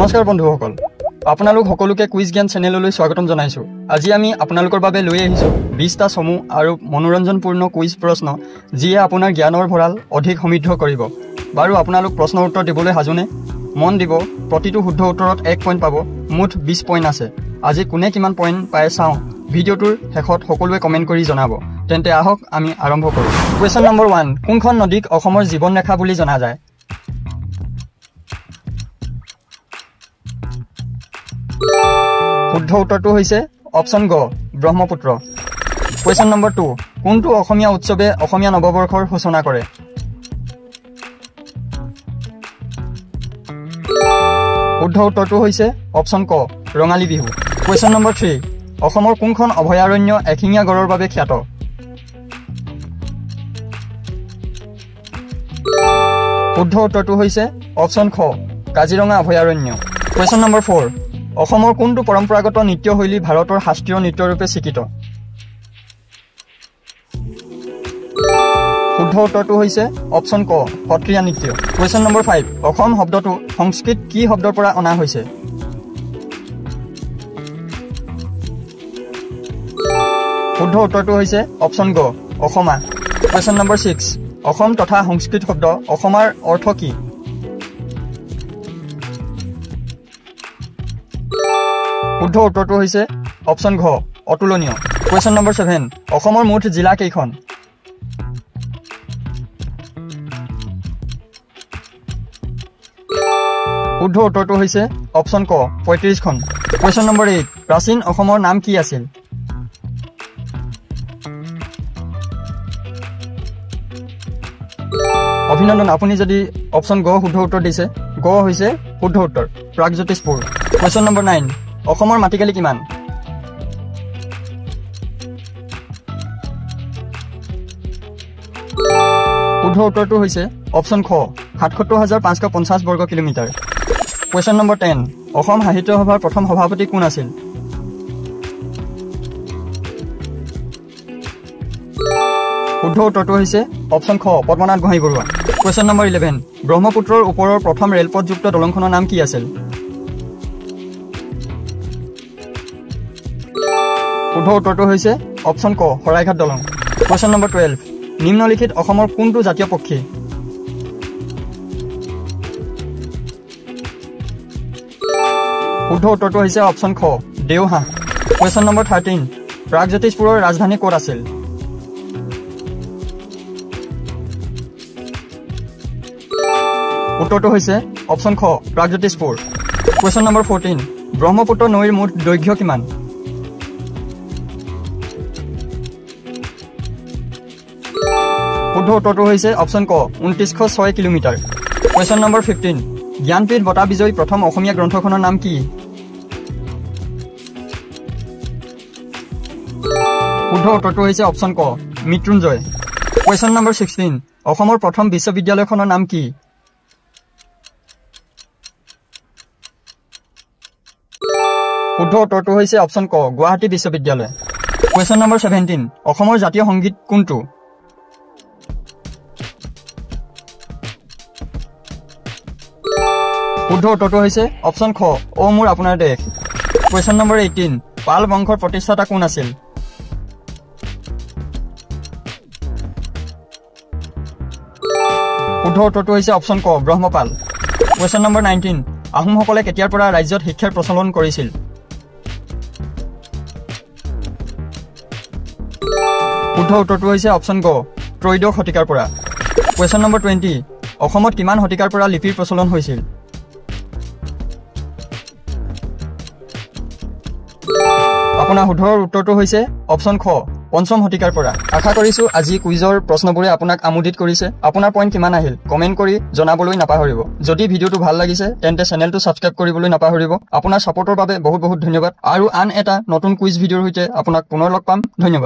নমস্কাৰ বন্ধুসকল, আপোনালোক সকলোকে কুইজ জ্ঞান চেনেললৈ স্বাগতম জনাইছো। আজি আমি আপোনালোকৰ বাবে লৈ আহিছো 20টা চমু আৰু মনোৰঞ্জনপূৰ্ণ কুইজ প্ৰশ্ন, যিয়ে আপোনাৰ জ্ঞানৰ ভঁৰাল অধিক সমৃদ্ধ কৰিব। বাৰু আপোনালোক প্ৰশ্নৰ উত্তৰ দিবলৈ সাজুনে? মন দিব, প্ৰতিটো শুদ্ধ উত্তৰত 1 পইণ্ট পাব। মুঠ 20 পইণ্ট আছে। আজি কোনে কিমান পইণ্ট পায় চাওঁ। ভিডিঅ'টোৰ শেষত সকলোৱে কমেণ্ট কৰি জনাব। তেন্তে আহক আমি আৰম্ভ কৰোঁ। কুৱেশ্যন নম্বৰ 1, কোনখন নদীক অসমৰ জীৱন ৰেখা বুলি জনা যায়? শুদ্ধ উত্তৰটো হৈছে অপশ্যন গ, ব্ৰহ্মপুত্ৰ। কুৱেশ্যন নম্বৰ 2, কোনটো অসমীয়া উৎসৱে অসমীয়া নৱবৰ্ষৰ সূচনা কৰে? শুদ্ধ উত্তৰটো হৈছে অপশ্যন ক, ৰঙালী বিহু। কুৱেশ্যন নম্বৰ 3, অসমৰ কোনখন অভয়াৰণ্য এশিঙীয়া গড়ৰ বাবে খ্যাত? শুদ্ধ উত্তৰটো হৈছে অপশ্যন খ, কাজিৰঙা অভয়াৰণ্য। কুৱেশ্যন নম্বৰ 4, অসমৰ কোনটো পৰম্পৰাগত নৃত্যশৈলী ভাৰতৰ শাস্ত্ৰীয় নৃত্যৰূপে স্বীকৃত? শুদ্ধ উত্তৰটো হৈছে অপশ্যন ক, সত্ৰীয়া নৃত্য। কুৱেশ্যন নম্বৰ 5, অসম শব্দটো সংস্কৃত কি শব্দৰ পৰা অনা হৈছে? শুদ্ধ উত্তৰটো হৈছে অপশ্যন গ, অসমা। কুৱেশ্যন নম্বৰ 6, অসম তথা সংস্কৃত শব্দ অসমাৰ অৰ্থ কি? শুদ্ধ উত্তৰটো হৈছে অপশ্যন ঘ, অতুলনীয়। কুৱেশ্যন নম্বৰ 7, অসমৰ মুঠ জিলা কেইখন? শুদ্ধ উত্তৰটো হৈছে অপশ্যন ক, 35খন। কুৱেশ্যন নম্বৰ 8, প্ৰাচীন অসমৰ নাম কি আছিল? অভিনন্দন, আপুনি যদি অপশ্যন গ শুদ্ধ উত্তৰ দিছে। গ হৈছে শুদ্ধ উত্তৰ, প্ৰাগজ্যোতিষপুৰ। কুৱেশ্যন নম্বৰ 9, অসমৰ মাটিকালি কিমান? শুদ্ধ উত্তৰটো হৈছে অপশ্যন খ, ৭৭,৫৫০ বৰ্গ কিলোমিটাৰ। কুৱেশ্যন নম্বৰ 10, অসম সাহিত্য সভাৰ প্ৰথম সভাপতি কোন আছিল? শুদ্ধ উত্তৰটো হৈছে অপশ্যন খ, পদ্মনাথ গোহাঞিবৰুৱা। কুৱেশ্যন নম্বৰ 11, ব্ৰহ্মপুত্ৰৰ ওপৰৰ প্ৰথম ৰেলপথযুক্ত দলংখনৰ নাম কি আছিল? শুদ্ধ উত্তৰটো হৈছে অপশ্যন ক, শৰাইঘাট দলং। কুৱেশ্যন নম্বৰ 12, নিম্নলিখিত অসমৰ কোনটো জাতীয় পক্ষী? শুদ্ধ উত্তৰটো হৈছে অপশ্যন খ, দেওহাঁহ। কুৱেশ্যন নম্বৰ 13, প্ৰাগজ্যোতিষপুৰৰ ৰাজধানী ক'ত আছিল? উত্তৰটো হৈছে অপশ্যন খ, প্ৰাগজ্যোতিষপুৰ। কুৱেশ্যন নম্বৰ 14, ব্ৰহ্মপুত্ৰ নৈৰ মুঠ দৈৰ্ঘ্য কিমান? শুদ্ধ উত্তৰটো হৈছে অপশ্যন ক, ২৯০৬ কিলোমিটাৰ। কুৱেশ্যন নম্বৰ 15, জ্ঞানপীঠ বঁটা বিজয়ী প্ৰথম অসমীয়া গ্ৰন্থখনৰ নাম কি? শুদ্ধ উত্তৰটো হৈছে অপশ্যন ক, মৃত্যুঞ্জয়। কুৱেশ্যন নম্বৰ 16, অসমৰ প্ৰথম বিশ্ববিদ্যালয়খনৰ নাম কি? শুদ্ধ উত্তৰটো হৈছে অপশ্যন ক, গুৱাহাটী বিশ্ববিদ্যালয়। কুৱেশ্যন নম্বৰ 17, অসমৰ জাতীয় সংগীত কোনটো? শুদ্ধ উত্তৰটো হৈছে অপশ্যন খ, অ মোৰ আপোনাৰ দেশ। কুৱেশ্যন নম্বৰ 18, পাল বংশৰ প্ৰতিষ্ঠাতা কোন আছিল? শুদ্ধ উত্তৰটো হৈছে অপশ্যন ক, ব্ৰহ্মপাল। কুৱেশ্যন নম্বৰ 19, আহোমসকলে কেতিয়াৰ পৰা ৰাজ্যত শিক্ষাৰ প্ৰচলন কৰিছিল? শুদ্ধ উত্তৰটো হৈছে অপশ্যন গ, ত্ৰয়োদশ শতিকাৰ পৰা। কুৱেশ্যন নম্বৰ 20, অসমত কিমান শতিকাৰ পৰা লিপিৰ প্ৰচলন হৈছিল? আপোনাৰ শুদ্ধ উত্তৰটো হৈছে অপশ্যন খ, পঞ্চম শতিকাৰ পৰা। আশা কৰিছো আজি কুইজৰ প্ৰশ্নবোৰে আপোনাক আমোদিত কৰিছে। আপোনাৰ পইণ্ট কিমান আহিল কমেণ্ট কৰি জনাবলৈ নাপাহৰিব। যদি ভিডিঅ'টো ভাল লাগিছে তেন্তে চেনেলটো ছাবস্ক্ৰাইব কৰিবলৈ নাপাহৰিব। আপোনাৰ ছাপোৰ্টৰ বাবে বহুত বহুত ধন্যবাদ। আৰু আন এটা নতুন কুইজ ভিডিঅ'ৰ সৈতে আপোনাক পুনৰ লগ পাম। ধন্যবাদ।